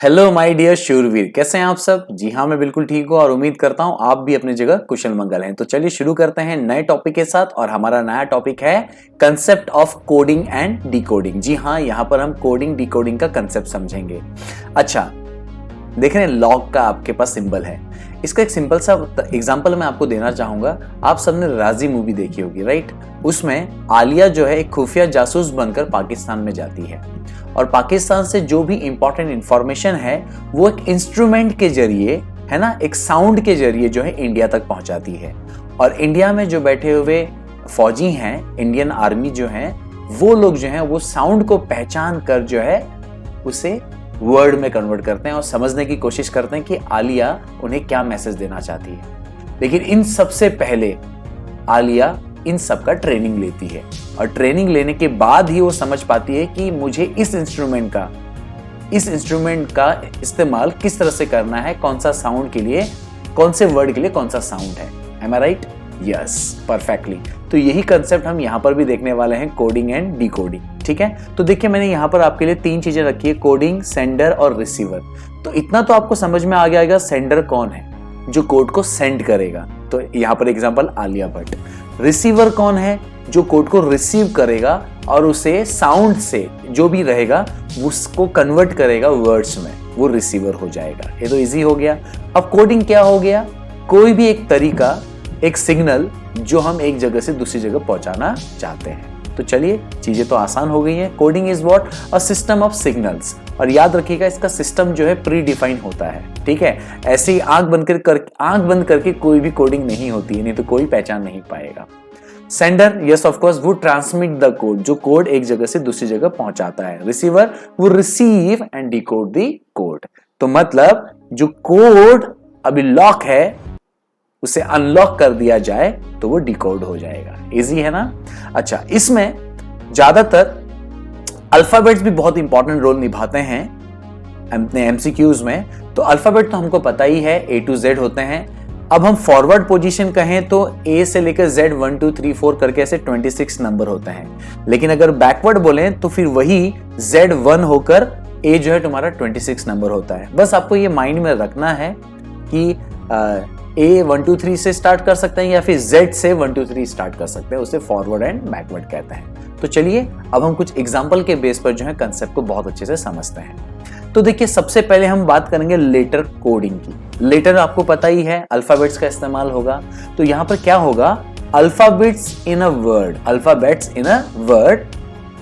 Hello my dear शूरवीर, कैसे हैं आप सब। जी हाँ, मैं बिल्कुल ठीक हूँ और उम्मीद करता हूँ आप भी अपनी जगह कुशल मंगल हैं। तो चलिए शुरू करते हैं नए टॉपिक के साथ और हमारा नया टॉपिक है concept of coding and decoding. जी हाँ, यहाँ पर हम कोडिंग डिकोडिंग का कंसेप्ट समझेंगे। अच्छा, देख रहे हैं लॉग का आपके पास सिंबल है। इसका एक सिंपल सा एग्जांपल मैं आपको देना चाहूंगा। आप सबने राजी मूवी देखी होगी, राइट। उसमें आलिया जो है एक खुफिया जासूस बनकर पाकिस्तान में जाती है और पाकिस्तान से जो भी इंपॉर्टेंट इंफॉर्मेशन है वो एक इंस्ट्रूमेंट के जरिए, है ना, एक साउंड के जरिए जो है इंडिया तक पहुंचाती है। और इंडिया में जो बैठे हुए फौजी हैं, इंडियन आर्मी जो है, वो लोग जो है वो साउंड को पहचान कर जो है उसे वर्ड में कन्वर्ट करते हैं और समझने की कोशिश करते हैं कि आलिया उन्हें क्या मैसेज देना चाहती है। लेकिन इन सबसे पहले आलिया इन सब का ट्रेनिंग लेती है और ट्रेनिंग लेने के बाद ही वो समझ पाती है कि मुझे इस इंस्ट्रूमेंट का इस्तेमाल किस तरह से करना है, कौन सा साउंड के लिए, कौन से वर्ड के लिए कौन सा साउंड है। एम आई राइट? Yes, perfectly. तो यही कंसेप्ट हम यहाँ पर भी देखने वाले हैं, कोडिंग एंड डिकोडिंग। ठीक है, तो देखिए मैंने यहाँ पर आपके लिए तीन चीजें रखी है, कोडिंग, सेंडर और रिसीवर। तो इतना तो आपको समझ में आ गया, सेंडर कौन है जो कोड को सेंड करेगा, तो यहाँ पर एग्जांपल आलिया भट्ट। रिसीवर कौन है जो कोड को रिसीव करेगा और उसे साउंड से जो भी रहेगा उसको कन्वर्ट करेगा वर्ड्स में, वो रिसीवर हो जाएगा। ये तो इजी हो गया। अब कोडिंग क्या हो गया? कोई भी एक तरीका, एक सिग्नल जो हम एक जगह से दूसरी जगह पहुंचाना चाहते हैं। तो चलिए, चीजें तो आसान हो गई हैं। Coding is what? A system of signals. और याद रखिएगा इसका सिस्टम जो है प्री डिफाइन होता है। ठीक है, ऐसे ही आंख बंद करके कोई भी कोडिंग नहीं होती है, नहीं तो कोई पहचान नहीं पाएगा। सेंडर, यस ऑफ कोर्स, वो ट्रांसमिट द कोड, जो कोड एक जगह से दूसरी जगह पहुंचाता है। रिसीवर, वो receive and decode the code. तो मतलब जो कोड अभी लॉक है उसे अनलॉक कर दिया जाए तो वो डिकोड हो जाएगा। इजी है ना? अच्छा, इसमें ज्यादातर अल्फाबेट्स भी बहुत इंपॉर्टेंट रोल निभाते हैं अपने एमसीक्यूज में। तो अल्फाबेट तो हमको पता ही है, A to Z होते हैं। अब हम फॉरवर्ड पोजीशन कहें तो A से लेकर Z 1 2 3 4 करके ऐसे 26 नंबर होते हैं। लेकिन अगर बैकवर्ड बोलें तो फिर वही Z1 होकर A जो है तुम्हारा 26 नंबर होता है। बस आपको ये माइंड में रखना है कि A 1 2 3 से स्टार्ट कर सकते हैं या फिर Z से 1 2 3 स्टार्ट कर सकते हैं, उसे फॉरवर्ड एंड बैकवर्ड कहते हैं। तो चलिए अब हम कुछ एग्जांपल के बेस पर जो है कंसेप्ट को बहुत अच्छे से समझते हैं। तो देखिए, सबसे पहले हम बात करेंगे लेटर कोडिंग की। लेटर आपको पता ही है, अल्फाबेट्स का इस्तेमाल होगा। तो यहां पर क्या होगा? Alphabets in a word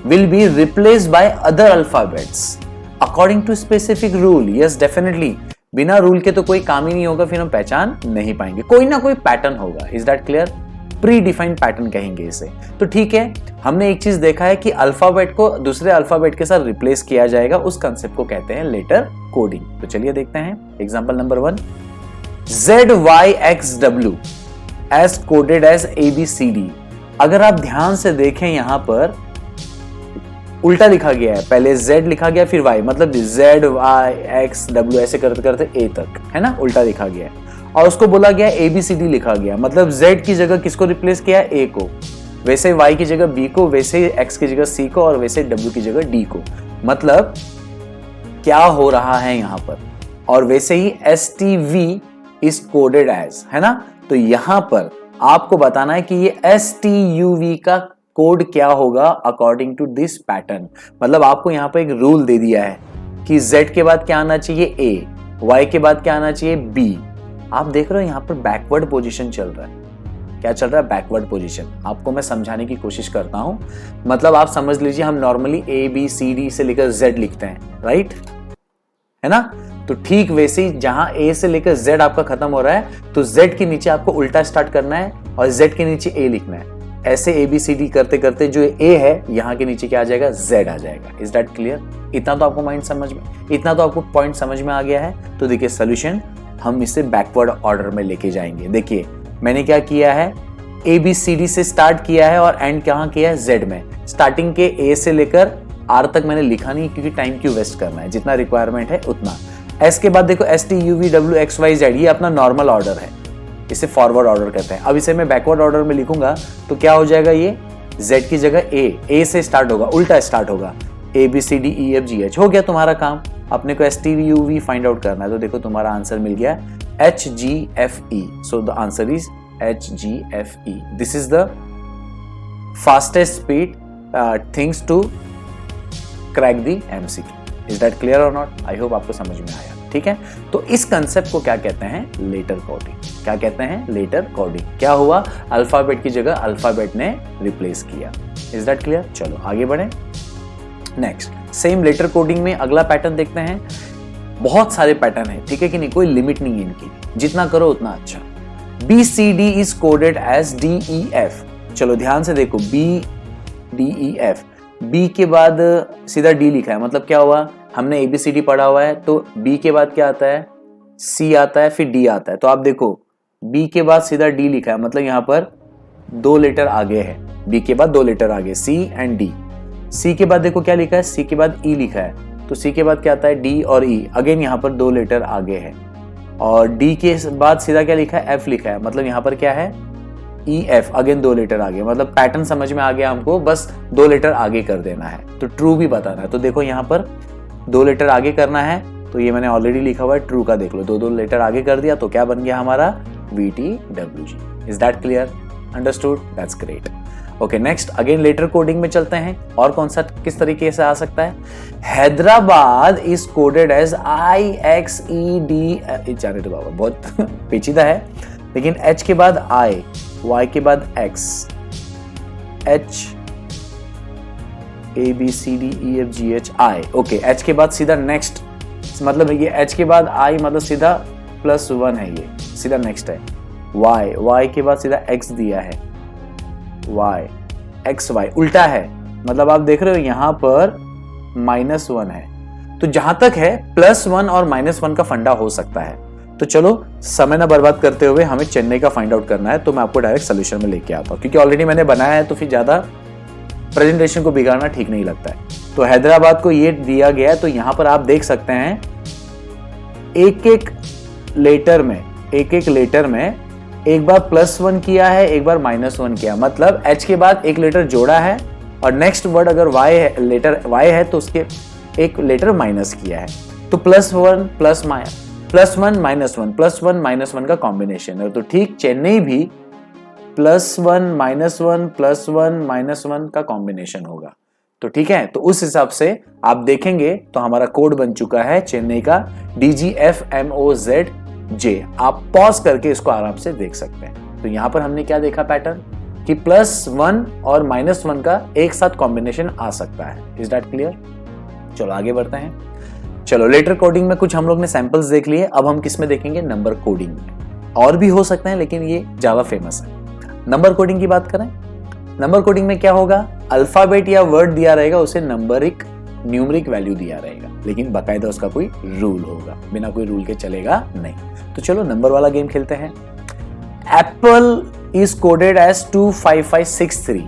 will be replaced by other alphabets according to specific rule. Yes, definitely, बिना रूल के तो कोई काम ही नहीं होगा, फिर हम पहचान नहीं पाएंगे। कोई ना कोई पैटर्न होगा। Is that clear? Pre defined pattern कहेंगे इसे। तो ठीक है, हमने एक चीज देखा है कि अल्फाबेट को दूसरे अल्फाबेट के साथ रिप्लेस किया जाएगा, उस कंसेप्ट को कहते हैं लेटर कोडिंग। तो चलिए देखते हैं example number 1। ZYXW as coded as ABCD। अगर आप ध्यान से देखें, यहां पर उल्टा लिखा गया है। पहले Z लिखा गया फिर Y, मतलब ZYXW ऐसे करते करते A तक, है ना, उल्टा लिखा गया है। और उसको बोला गया ABCD लिखा गया, मतलब Z की जगह किसको रिप्लेस किया? A को। वैसे Y की जगह B को, वैसे X की जगह C को और वैसे W की जगह D को। मतलब क्या हो रहा है यहां पर? और वैसे ही STV इज कोडेड एज, है ना। तो यहां पर आपको बताना है कि ये STUV का कोड क्या होगा अकॉर्डिंग टू दिस पैटर्न। मतलब आपको यहां पर एक रूल दे दिया है कि Z के बाद क्या आना चाहिए? A, Y के बाद क्या आना चाहिए? B। आप देख रहे हो यहां पर बैकवर्ड पोजीशन चल रहा है। क्या चल रहा है? Backward position. आपको मैं समझाने की कोशिश करता हूं। मतलब आप समझ लीजिए, हम नॉर्मली ABCD से लेकर Z लिखते हैं, राइट, है ना। तो ठीक वैसे ही जहां A से लेकर Z आपका खत्म हो रहा है, तो Z के नीचे आपको उल्टा स्टार्ट करना है और Z के नीचे A लिखना है। ऐसे ABCD करते करते जो A है यहां के नीचे क्या आ जाएगा? Z आ जाएगा। Is that clear? इतना तो आपको इतना तो आपको पॉइंट समझ में आ गया है। तो देखिए सोल्यूशन, हम इसे बैकवर्ड ऑर्डर में लेके जाएंगे। देखिए मैंने क्या किया है, ABCD से स्टार्ट किया है और एंड कहां किया है? Z में। स्टार्टिंग के A से लेकर R तक मैंने लिखा नहीं क्योंकि टाइम क्यों वेस्ट करना है, जितना रिक्वायरमेंट है उतना। S के बाद देखो STUVWXYZ, ये अपना नॉर्मल ऑर्डर है, इसे फॉरवर्ड ऑर्डर कहते हैं। अब इसे मैं बैकवर्ड ऑर्डर में लिखूंगा तो क्या हो जाएगा? ये Z की जगह A से स्टार्ट होगा, उल्टा स्टार्ट होगा। ABCDEFGH, हो गया तुम्हारा काम। अपने को STUV फाइंड आउट करना है, तो देखो तुम्हारा आंसर मिल गया HGFE। So the answer is HGFE। This is the fastest speed things to crack the MCQ। Is that clear और नॉट? आई होप आपको समझ में आया। ठीक है, तो इस कंसेप्ट को क्या कहते हैं? Letter coding. क्या कहते हैं? Letter coding. क्या हुआ? अल्फाबेट की जगह अल्फाबेट ने रिप्लेस किया। Is that clear? चलो आगे बढ़े। नेक्स्ट, सेम लेटर कोडिंग में अगला पैटर्न देखते हैं। बहुत सारे पैटर्न है, ठीक है कि नहीं, कोई लिमिट नहीं है इनकी, जितना करो उतना अच्छा। BCD is coded as DEF। चलो ध्यान से देखो, BDEF, B के बाद सीधा D लिखा है, मतलब क्या हुआ? हमने ABCD पढ़ा हुआ है, तो B के बाद क्या आता है? C आता है, फिर D आता है। तो आप देखो B के बाद सीधा D लिखा है, मतलब यहां पर 2 लेटर आगे है। B के बाद 2 लेटर आगे, C एंड D। C के बाद देखो क्या लिखा है? C के बाद E लिखा है, तो C के बाद क्या आता है? D और E। अगेन यहाँ पर 2 लेटर आगे है। और D के बाद सीधा क्या लिखा है? F लिखा है, मतलब यहाँ पर क्या है? EF। अगेन 2 लेटर आगे, मतलब पैटर्न समझ में आ गया हमको, बस 2 लेटर आगे कर देना है, तो ट्रू भी बताना है। तो देखो यहाँ पर 2 लेटर आगे करना है, तो ये मैंने ऑलरेडी लिखा हुआ है, ट्रू का देख लो, 2 लेटर आगे कर दिया, तो क्या बन गया हमारा? VTWG। Is that clear? Understood? That's great. Okay, next again later coding में चलते हैं। और कौन सा किस तरीके से आ सकता है? Hyderabad is coded as IXED। जाने दो बाबा, बहुत पेचीदा है, लेकिन H के बाद I, Y के बाद X, H ABCDEFGH I। Okay, H के बाद सीधा नेक्स्ट, मतलब ये H के बाद I, मतलब सीधा +1 है, ये सीधा नेक्स्ट है। Y के बाद सीधा X दिया है, Y XY उल्टा है, मतलब आप देख रहे हो यहाँ पर -1 है। तो जहां तक है +1 और -1 का फंडा हो सकता है। तो चलो समय ना बर्बाद करते हुए हमें चेन्नई का फाइंड आउट करना है, तो मैं आपको डायरेक्ट सोल्यूशन में लेके आता हूँ, क्योंकि ऑलरेडी मैंने बनाया है, तो फिर ज्यादा प्रेजेंटेशन को बिगाड़ना ठीक नहीं लगता है। तो हैदराबाद को ये दिया गया है, तो यहां पर आप देख सकते हैं एक एक लेटर में एक बार +1 किया है, एक बार -1 किया, मतलब H के बाद एक लेटर जोड़ा है, और नेक्स्ट वर्ड अगर Y है, लेटर Y है, तो उसके एक लेटर माइनस किया है। तो +1 -1 का कॉम्बिनेशन है। तो ठीक चेन्नई भी +1 -1 का कॉम्बिनेशन होगा। तो ठीक है, तो उस हिसाब से आप देखेंगे तो हमारा कोड बन चुका है चेन्नई का DGFMOZJ। आप पॉज करके इसको आराम से देख सकते हैं। तो यहां पर हमने क्या देखा पैटर्न, कि +1 और -1 का एक साथ कॉम्बिनेशन आ सकता है। Is that clear? चलो आगे बढ़ते हैं। चलो लेटर कोडिंग में कुछ हम लोग ने सैंपल्स देख लिए, अब हम किस में देखेंगे? नंबर कोडिंग में। और भी हो सकते हैं, लेकिन ये ज्यादा फेमस है। नंबर कोडिंग की बात करें, नंबर कोडिंग में क्या होगा? अल्फाबेट या वर्ड दिया रहेगा, उसे न्यूमरिक वैल्यू दिया रहेगा, लेकिन बाकायदा उसका कोई रूल होगा, बिना कोई रूल के चलेगा नहीं। तो चलो नंबर वाला गेम खेलते हैं। Apple is coded as 25563।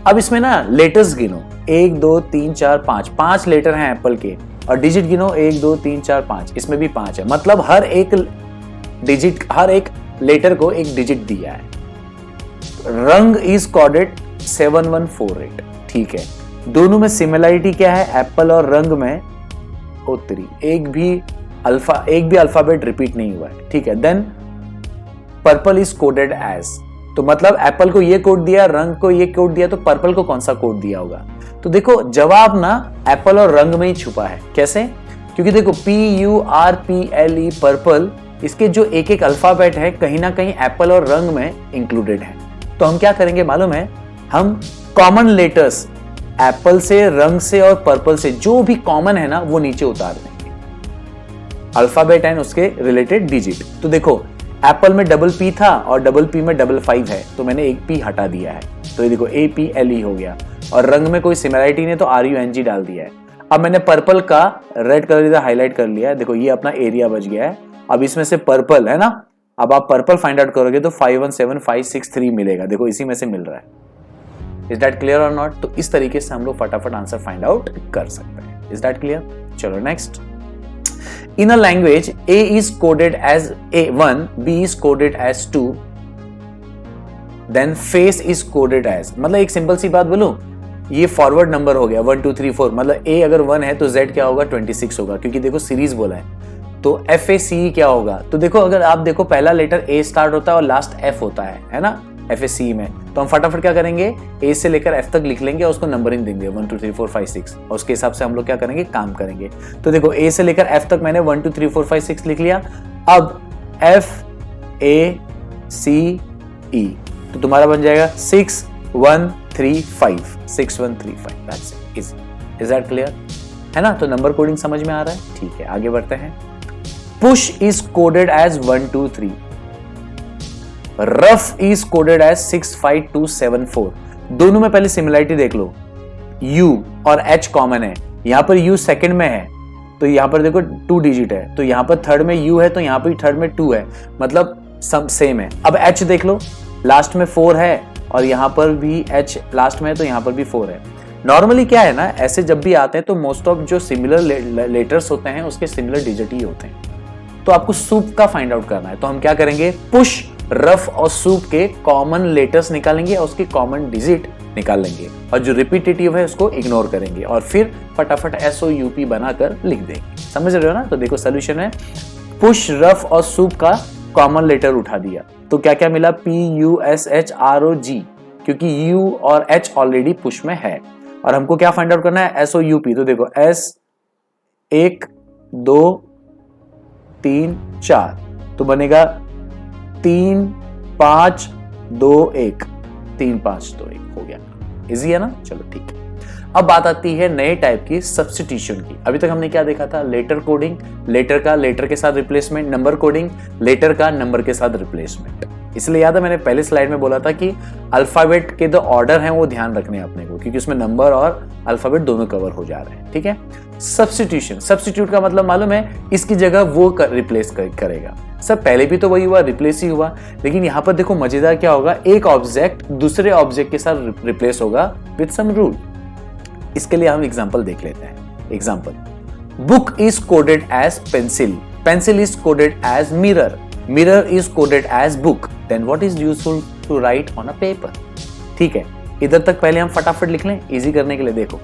अब इसमें ना लेटर्स गिनो, 1 2 3 4 5 लेटर हैं एप्पल के, और डिजिट गिनो 1 2 3 4 5, इसमें भी 5 है, मतलब हर एक लेटर को एक डिजिट दिया है। रंग इज कोडेड 7148। ठीक है, दोनों में सिमिलरिटी क्या है? एप्पल और रंग में उत्तरी एक भी अल्फाबेट रिपीट नहीं हुआ है। ठीक है, then purple is coded as, तो मतलब एप्पल को ये कोड दिया, रंग को ये कोड दिया, तो पर्पल को कौन सा कोड दिया होगा? तो देखो जवाब ना एप्पल और रंग में ही छुपा है। कैसे? क्योंकि देखो PURPLE पर्पल, इसके जो एक एक अल्फाबेट है कहीं ना कहीं एप्पल और रंग में इंक्लूडेड है। तो हम क्या करेंगे मालूम है? हम कॉमन लेटर्स एप्पल से, रंग से और पर्पल से जो भी कॉमन है ना, वो नीचे उतार देंगे, अल्फाबेट एंड उसके रिलेटेड डिजिट। तो देखो एप्पल में P था और P में 5 है, तो मैंने एक P हटा दिया है, तो ये देखो APLE हो गया। और रंग में कोई सिमिलरिटी नहीं, तो RUNG डाल दिया है। अब मैंने पर्पल का रेड कलर इधर हाईलाइट कर लिया है, देखो ये अपना एरिया बच गया है। अब इसमें से पर्पल है ना, अब आप पर्पल फाइंड आउट करोगे तो 517563 मिलेगा, देखो इसी में से मिल रहा है। इज दैट क्लियर और नॉट? तो इस तरीके से हम लोग फटाफट आंसर फाइंड आउट कर सकते हैं। Is that clear? चलो next. In a language, A is coded as A1, B is coded as 2, then face is coded as, मतलब एक सिंपल सी बात बोलूं, ये फॉरवर्ड नंबर हो गया 1 2 3 4, मतलब ए अगर 1 है तो जेड क्या होगा 26 होगा, क्योंकि देखो सीरीज बोला है। तो FACE क्या होगा, तो देखो अगर आप देखो पहला लेटर ए स्टार्ट होता है और लास्ट एफ होता है ना FACE में, तो हम फटाफट क्या करेंगे ए से लेकर एफ तक लिख लेंगे और उसको नंबरिंग देंगे 1 2 3 4 5 6 और उसके हिसाब से हम लोग क्या करेंगे काम करेंगे। तो देखो ए से लेकर एफ तक मैंने 1 2 3 4 5 6 लिख लिया। अब FACE तो तुम्हारा बन जाएगा 6135 6135। That's it, is that clear है ना। तो नंबर कोडिंग समझ में आ रहा है, ठीक है आगे बढ़ते हैं। Push is coded as 1 2 3, rough is coded as 65274। दोनों में पहले सिमिलरिटी देख लो, U और H कॉमन है, यहां पर U सेकंड में है तो यहां पर देखो 2 डिजिट है, तो यहां पर थर्ड में U है तो यहां पर थर्ड में 2 है, मतलब सब सेम है। अब H देख लो, लास्ट में 4 है और यहां पर भी H लास्ट में है तो यहां पर भी 4 है। नॉर्मली क्या है ना, ऐसे जब भी आते हैं तो मोस्ट ऑफ जो सिमिलर लेटर्स होते हैं उसके सिमिलर डिजिट ही होते हैं। तो आपको सूप का फाइंड आउट करना है, तो हम क्या करेंगे, पुश, रफ और सूप के कॉमन लेटर्स निकालेंगे और उसकी कॉमन डिजिट निकाल लेंगे और जो रिपीटेटिव है उसको इग्नोर करेंगे और फिर फटाफट SOUP बनाकर लिख देंगे। समझ रहे हो ना। तो देखो सोल्यूशन है, पुश, रफ और सूप का कॉमन लेटर उठा दिया तो क्या क्या मिला, PUSHROG, क्योंकि U और H ऑलरेडी पुश में है और हमको क्या फाइंड आउट करना है SOUP। तो देखो S 1 2 3 4 तो बनेगा 3 5 2 1 3 5 2 1 हो गया। इजी है ना, चलो ठीक है। अब बात आती है नए टाइप की सब्स्टिट्यूशन की। अभी तक हमने क्या देखा था, लेटर कोडिंग, लेटर का लेटर के साथ रिप्लेसमेंट, नंबर कोडिंग, लेटर का नंबर के साथ रिप्लेसमेंट। इसलिए याद है मैंने पहले स्लाइड में बोला था कि अल्फाबेट के जो ऑर्डर हैं वो ध्यान रखने हैं अपने को, क्योंकि उसमें नंबर और अल्फाबेट दोनों कवर हो जा रहे हैं। ठीक है, सब्स्टिट्यूशन, सब्स्टिट्यूट का मतलब मालूम है, इसकी जगह वो रिप्लेस करेगा। सब पहले भी तो वही हुआ, रिप्लेस ही हुआ, लेकिन यहां पर देखो मजेदार क्या होगा, एक ऑब्जेक्ट दूसरे ऑब्जेक्ट के साथ रिप्लेस होगा विद सम रूल। इसके लिए हम एग्जांपल देख लेते हैं। Example, book is coded as pencil, pencil is coded as mirror, mirror is coded as book, then what is useful to write on a paper. ठीक है, इधर तक पहले हम फटाफट लिख लें इजी करने के लिए। देखो,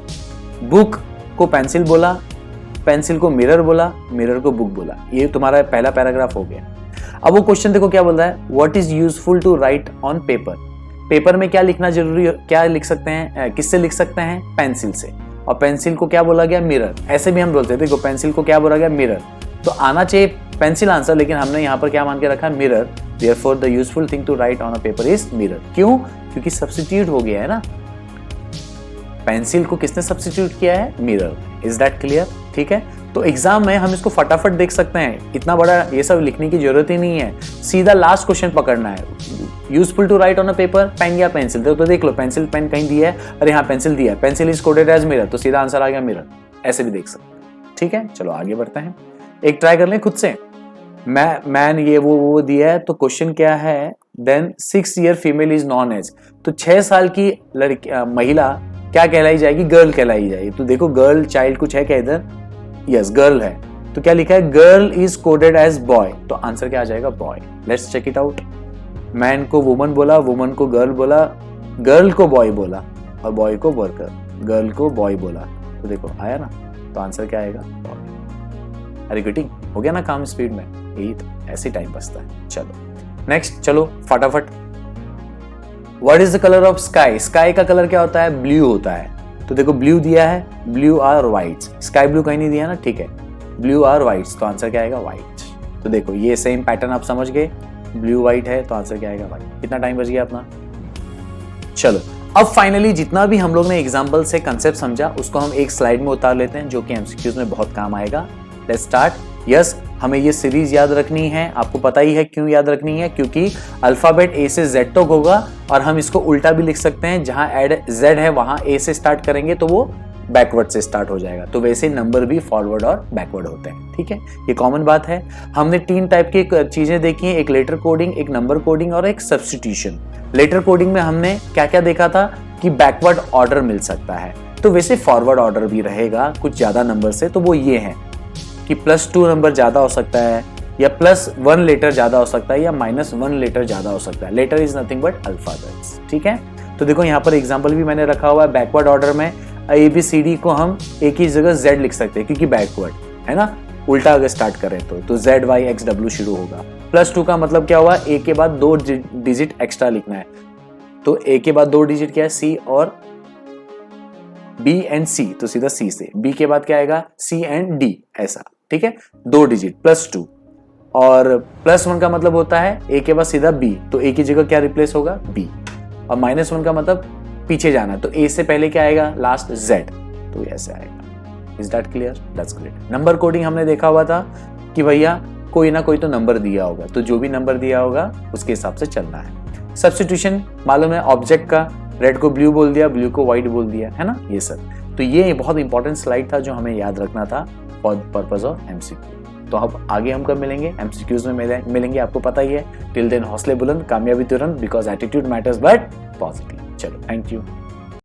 बुक को पेंसिल बोला, पेंसिल को मिरर बोला, मिरर को बुक बोला, ये तुम्हारा पहला पैराग्राफ हो गया। अब वो क्वेश्चन देखो क्या बोल रहा है, what is useful to write on paper. Paper में क्या लिखना जरूरी है, क्या लिख सकते हैं, किससे लिख सकते हैं, पेंसिल से, और पेंसिल को क्या बोला गया, मिरर। ऐसे भी हम बोलते हैं, देखो पेंसिल को क्या बोला गया, मिरर, तो आना चाहिए पेंसिल आंसर, लेकिन हमने यहाँ पर क्या मान के रखा, mirror. Therefore the useful thing to write on a paper is mirror. क्यों, क्योंकि सब्स्टिट्यूट हो गया है ना, पेंसिल को किसने सब्स्टिट्यूट किया है, मिरर। Is that clear. ठीक है, तो एग्जाम में हम इसको फटाफट देख सकते हैं, इतना बड़ा ये सब लिखने की जरूरत ही नहीं है, सीधा लास्ट क्वेश्चन पकड़ना है। Useful to write on a paper, pen या पेंसिल, तो देख लो पेंसिल पेन कहीं दिया है, अरे यहाँ पेंसिल दिया है, pencil is coded as mirror, तो सीधा आंसर आ गया मिरर। ऐसे भी देख सकते हैं। ठीक है, चलो आगे बढ़ते हैं, एक ट्राई कर लें खुद से। मैन ये वो दिया है, तो क्वेश्चन क्या है, then 6 year female is known as, तो 6 साल की लड़की महिला क्या कहलाई जाएगी, गर्ल कहलाई जाएगी। तो देखो गर्ल चाइल्ड कुछ है क्या इधर, यस गर्ल है, तो क्या लिखा है, girl is coded as boy, तो आंसर क्या आ जाएगा, boy. Let's check it out. Man को वुमन बोला, वुमन को गर्ल बोला, गर्ल को बॉय बोला और बॉय को वर्कर, गर्ल को बॉय बोला, तो देखो आया ना, तो आंसर क्या आएगा, बॉय। अरे गुटिंग हो गया ना काम स्पीड में, यही तो ऐसे टाइम बचता है। चलो नेक्स्ट, चलो फटाफट। What is the colour of sky, sky का कलर क्या होता है, ब्लू होता है, तो देखो ब्लू दिया है, blue are whites, sky blue कहीं नहीं दिया ना, ठीक है, ब्लू आर व्हाइट्स, तो आंसर क्या आएगा, व्हाइट। तो देखो ये सेम पैटर्न आप समझ गए, ब्लू व्हाइट है तो आंसर क्या आएगा, व्हाइट। कितना टाइम बच गया अपना। चलो अब फाइनली जितना भी हम लोग ने एग्जांपल से कंसेप्ट समझा उसको हम एक स्लाइड में उतार लेते हैं, जो कि एमसीक्यूज में बहुत काम आएगा। Let's start. यस, हमें ये सीरीज याद रखनी है, आपको पता ही है क्यों याद रखनी है, क्योंकि अल्फाबेट ए से जेड तक होगा और हम इसको उल्टा भी लिख सकते हैं, जहां एड जेड है वहां ए से स्टार्ट करेंगे तो वो बैकवर्ड से स्टार्ट हो जाएगा, तो वैसे नंबर भी फॉरवर्ड और बैकवर्ड होते हैं। ठीक है, ये कॉमन बात है। हमने 3 टाइप की चीजें देखी हैं, एक लेटर कोडिंग, एक नंबर कोडिंग और एक सब्स्टिट्यूशन। लेटर कोडिंग में हमने क्या क्या देखा था कि बैकवर्ड ऑर्डर मिल सकता है, तो वैसे फॉरवर्ड ऑर्डर भी रहेगा कुछ ज्यादा नंबर से, तो वो ये है कि +2 नंबर ज्यादा हो सकता है, या +1 लेटर ज्यादा हो सकता है, या -1 लेटर ज्यादा हो सकता है। Letter is nothing but alphabets. ठीक है, तो देखो यहाँ पर एग्जाम्पल भी मैंने रखा हुआ है, बैकवर्ड ऑर्डर में ABCD को हम एक ही जगह Z लिख सकते हैं क्योंकि बैकवर्ड है ना, उल्टा अगर स्टार्ट करें तो ZYXW शुरू होगा। +2 का मतलब क्या हुआ, A के बाद 2 डिजिट एक्स्ट्रा लिखना है, तो A के बाद 2 डिजिट क्या है, C और B एंड C, तो सीधा C से। B के बाद क्या आएगा, C एंड D, ऐसा, ठीक है, 2 डिजिट +2। और +1 का मतलब होता है A के बाद सीधा B, तो A की जगह क्या रिप्लेस होगा, B। और -1 का मतलब पीछे जाना, तो A से पहले क्या आएगा, लास्ट Z, तो ऐसे आएगा। Is that clear? That's great. Number coding हमने देखा हुआ था कि भैया कोई ना कोई तो नंबर दिया होगा, तो जो भी नंबर दिया होगा उसके हिसाब से चलना है। सब्स्टिट्यूशन मालूम है, ऑब्जेक्ट का रेड को ब्लू बोल दिया, ब्लू को व्हाइट बोल दिया, है ना, ये सब। तो ये बहुत इंपॉर्टेंट स्लाइड था जो हमें याद रखना था फॉर पर्पज ऑफ MCQ। तो अब आगे हम कब मिलेंगे, MCQs में मिलेंगे, आपको पता ही है। टिल देन हौसले बुलंद, कामयाबी तुरंत, because attitude matters but positive. चलो, थैंक यू।